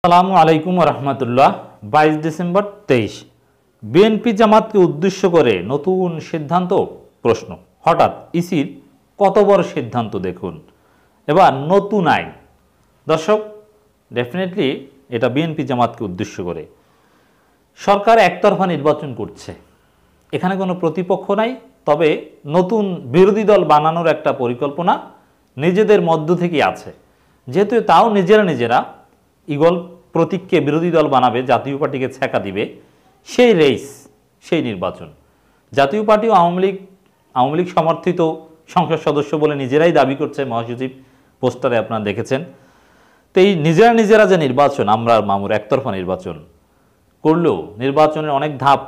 আসসালামু আলাইকুম রহমতুল্লাহ। 22 December 23 BNP জামাতকে উদ্দেশ্য করে নতুন সিদ্ধান্ত প্রশ্ন। হঠাৎ ইসির কত বড় সিদ্ধান্ত দেখুন। এবার নতুন আইন। দর্শক, ডেফিনেটলি এটা বিএনপি জামাতকে উদ্দেশ্য করে। সরকার একতরফা নির্বাচন করছে, এখানে কোনো প্রতিপক্ষ নাই, তবে নতুন বিরোধী দল বানানোর একটা পরিকল্পনা নিজেদের মধ্য থেকেই আছে। যেহেতু তাও নিজেরা ইগল প্রতীককে বিরোধী দল বানাবে, জাতীয় পার্টিকে ছ্যাঁকা দিবে, সেই রেস, সেই নির্বাচন। জাতীয় পার্টি ও আওয়ামী লীগ সমর্থিত সংসদ সদস্য বলে নিজেরাই দাবি করছে, মহাসচিব পোস্টারে আপনারা দেখেছেন। তো এই নিজেরা যে নির্বাচন, আমরা মামুর একতরফা নির্বাচন করলেও নির্বাচনের অনেক ধাপ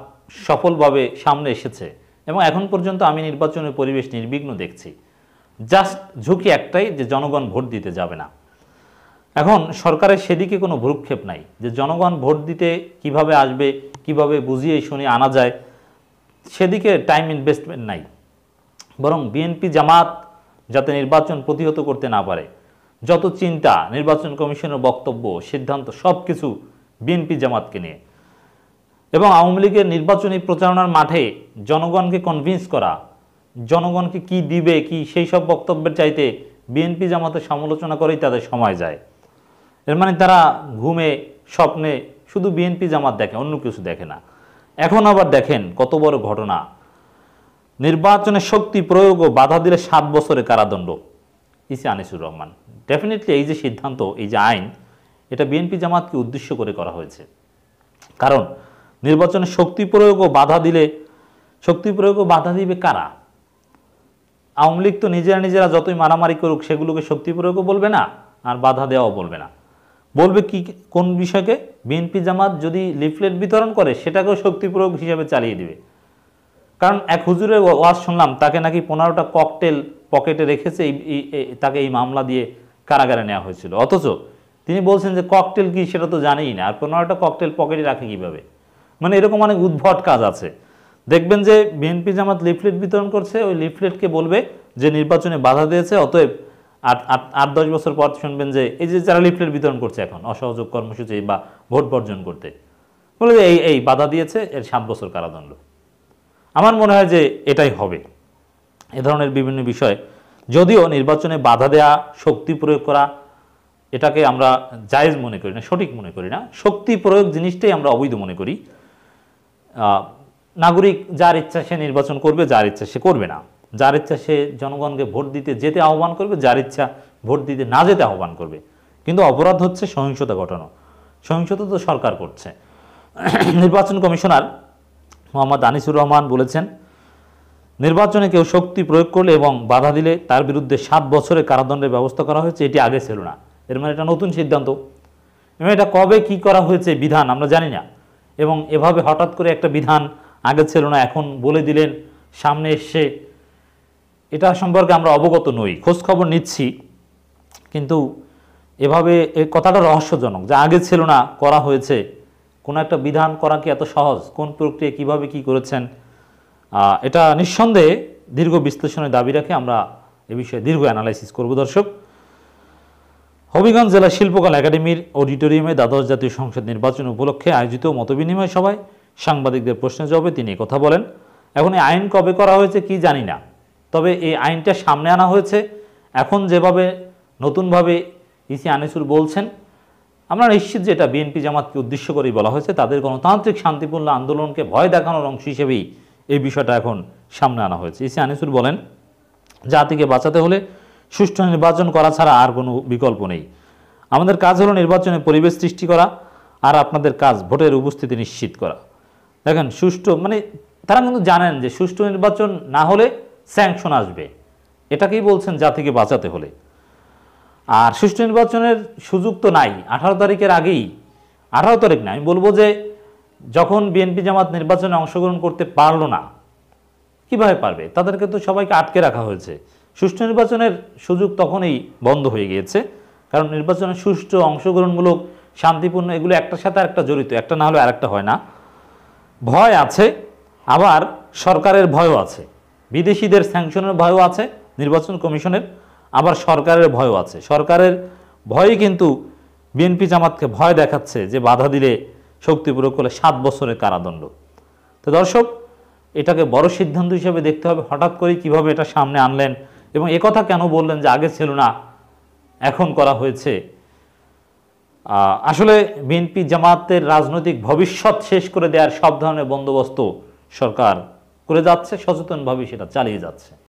সফলভাবে সামনে এসেছে এবং এখন পর্যন্ত আমি নির্বাচনের পরিবেশ নির্বিঘ্ন দেখছি। জাস্ট ঝুঁকি একটাই, যে জনগণ ভোট দিতে যাবে না। এখন সরকারের সেদিকে কোনো ভ্রুক্ষেপ নাই, যে জনগণ ভোট দিতে কিভাবে আসবে, কিভাবে বুঝিয়ে শুনিয়ে আনা যায়, সেদিকে টাইম ইনভেস্টমেন্ট নাই। বরং বিএনপি জামাত যাতে নির্বাচন প্রতিহত করতে না পারে, যত চিন্তা, নির্বাচন কমিশনের বক্তব্য, সিদ্ধান্ত, সব কিছু বিএনপি জামাতকে নিয়ে। এবং আওয়ামী লীগের নির্বাচনী প্রচারণার মাঠে জনগণকে কনভিন্স করা, জনগণকে কি দিবে কি, সেই সব বক্তব্যের চাইতে বিএনপি জামাতের সমালোচনা করেই তাদের সময় যায়। এর মানে তারা ঘুমে স্বপ্নে শুধু বিএনপি জামাত দেখে, অন্য কিছু দেখে না। এখন আবার দেখেন কত বড় ঘটনা, নির্বাচনে শক্তি প্রয়োগ ও বাধা দিলে 7 বছরের কারাদণ্ড। ইসি আনিসুর রহমান। ডেফিনেটলি এই যে সিদ্ধান্ত, এই যে আইন, এটা বিএনপি জামাতকে উদ্দেশ্য করে করা হয়েছে। কারণ নির্বাচনে শক্তি প্রয়োগ ও বাধা দিলে, শক্তি প্রয়োগ ও বাধা দিবে কারা? আওয়ামী লীগ তো নিজেরা যতই মারামারি করুক সেগুলোকে শক্তি প্রয়োগও বলবে না, আর বাধা দেওয়াও বলবে না। বলবে কি, কোন বিষয়কে? বিএনপি জামাত যদি লিফলেট বিতরণ করে সেটাকেও শক্তি প্রয়োগ হিসেবে চালিয়ে দিবে। কারণ এক হুজুরের ওয়াজ শুনলাম, তাকে নাকি 15টা ককটেল পকেটে রেখেছে, তাকে এই মামলা দিয়ে কারাগারে নেওয়া হয়েছিল। অথচ তিনি বলছেন যে ককটেল কি সেটা তো জানেই না, আর 15টা ককটেল পকেটে রাখে কীভাবে? মানে এরকম অনেক উদ্ভট কাজ আছে। দেখবেন যে বিএনপি জামাত লিফলেট বিতরণ করছে, ওই লিফলেটকে বলবে যে নির্বাচনে বাধা দিয়েছে, অতএব 8-10 বছর পর শুনবেন যে এই যে যারা লিফলেট বিতরণ করছে এখন অসহযোগ কর্মসূচি বা ভোট বর্জন করতে, বলে যে এই বাধা দিয়েছে, এর 7 বছর কারাদণ্ড। আমার মনে হয় যে এটাই হবে। এ ধরনের বিভিন্ন বিষয়, যদিও নির্বাচনে বাধা দেয়া, শক্তি প্রয়োগ করা, এটাকে আমরা জায়েজ মনে করি না, সঠিক মনে করি না। শক্তি প্রয়োগ জিনিসটাই আমরা অবৈধ মনে করি। নাগরিক যার ইচ্ছা সে নির্বাচন করবে, যার ইচ্ছা সে করবে না। যার ইচ্ছা সে জনগণকে ভোট দিতে যেতে আহ্বান করবে, যার ইচ্ছা ভোট দিতে না যেতে আহ্বান করবে। কিন্তু অপরাধ হচ্ছে সহিংসতা ঘটানো। সহিংসতা তো সরকার করছে। নির্বাচন কমিশনার মোহাম্মদ আনিসুর রহমান বলেছেন, নির্বাচনে কেউ শক্তি প্রয়োগ করলে এবং বাধা দিলে তার বিরুদ্ধে 7 বছরের কারাদণ্ডের ব্যবস্থা করা হয়েছে। এটি আগে ছিল না। এর মানে এটা নতুন সিদ্ধান্ত। এবং এটা কবে কি করা হয়েছে বিধান আমরা জানি না। এবং এভাবে হঠাৎ করে একটা বিধান আগে ছিল না, এখন বলে দিলেন, সামনে এসছে, এটা সম্পর্কে আমরা অবগত নই, খোঁজখবর নিচ্ছি। কিন্তু এভাবে এই কথাটা রহস্যজনক, যে আগে ছিল না, করা হয়েছে। কোনো একটা বিধান করা কি এত সহজ? কোন প্রক্রিয়া, কিভাবে কি করেছেন? এটা নিঃসন্দেহে দীর্ঘ বিশ্লেষণের দাবি রাখে। আমরা এ বিষয়ে দীর্ঘ অ্যানালাইসিস করব। দর্শক, হবিগঞ্জ জেলা শিল্পকলা একাডেমির অডিটোরিয়ামে দ্বাদশ জাতীয় সংসদ নির্বাচন উপলক্ষে আয়োজিত মতবিনিময় সভায় সাংবাদিকদের প্রশ্নের জবাবে তিনি কথা বলেন। এখন এই আইন কবে করা হয়েছে কি জানি না, তবে এই আইনটা সামনে আনা হয়েছে। এখন যেভাবে নতুনভাবে ইসি আনিসুর বলছেন, আমরা নিশ্চিত যে এটা বিএনপি জামাতকে উদ্দেশ্য করেই বলা হয়েছে। তাদের গণতান্ত্রিক শান্তিপূর্ণ আন্দোলনকে ভয় দেখানোর অংশ হিসেবেই এই বিষয়টা এখন সামনে আনা হয়েছে। ইসি আনিসুর বলেন, জাতিকে বাঁচাতে হলে সুষ্ঠু নির্বাচন করা ছাড়া আর কোনো বিকল্প নেই। আমাদের কাজ হলো নির্বাচনের পরিবেশ সৃষ্টি করা, আর আপনাদের কাজ ভোটের উপস্থিতি নিশ্চিত করা। দেখেন, সুষ্ঠু মানে তারা কিন্তু জানেন যে সুষ্ঠু নির্বাচন না হলে স্যাংশন আসবে। এটাকেই বলছেন জাতিকে বাঁচাতে হলে। আর সুষ্ঠু নির্বাচনের সুযোগ তো নাই 18 তারিখের আগেই। 18 তারিখ না, আমি বলবো যে যখন বিএনপি জামাত নির্বাচনে অংশগ্রহণ করতে পারলো না, কিভাবে পারবে? তাদেরকে তো সবাইকে আটকে রাখা হয়েছে। সুষ্ঠু নির্বাচনের সুযোগ তখনই বন্ধ হয়ে গিয়েছে। কারণ নির্বাচনের সুষ্ঠু, অংশগ্রহণমূলক, শান্তিপূর্ণ, এগুলো একটার সাথে আরেকটা জড়িত, একটা না হলে আরেকটা হয় না। ভয় আছে, আবার সরকারের ভয়ও আছে, বিদেশিদের স্যাংশনের ভয়ও আছে নির্বাচন কমিশনের, আবার সরকারের ভয়ও আছে। সরকারের ভয়ই কিন্তু বিএনপি জামাতকে ভয় দেখাচ্ছে যে বাধা দিলে শক্তি প্রয়োগ করলে 7 বছরের কারাদণ্ড। তো দর্শক, এটাকে বড় সিদ্ধান্ত হিসেবে দেখতে হবে। হঠাৎ করে কিভাবে এটা সামনে আনলেন এবং একথা কেন বললেন যে আগে ছিল না এখন করা হয়েছে। আসলে বিএনপি জামাতের রাজনৈতিক ভবিষ্যৎ শেষ করে দেওয়ার সব ধরনের বন্দোবস্ত সরকার করে যাচ্ছে, সচেতনভাবে সেটা চালিয়ে যাচ্ছে।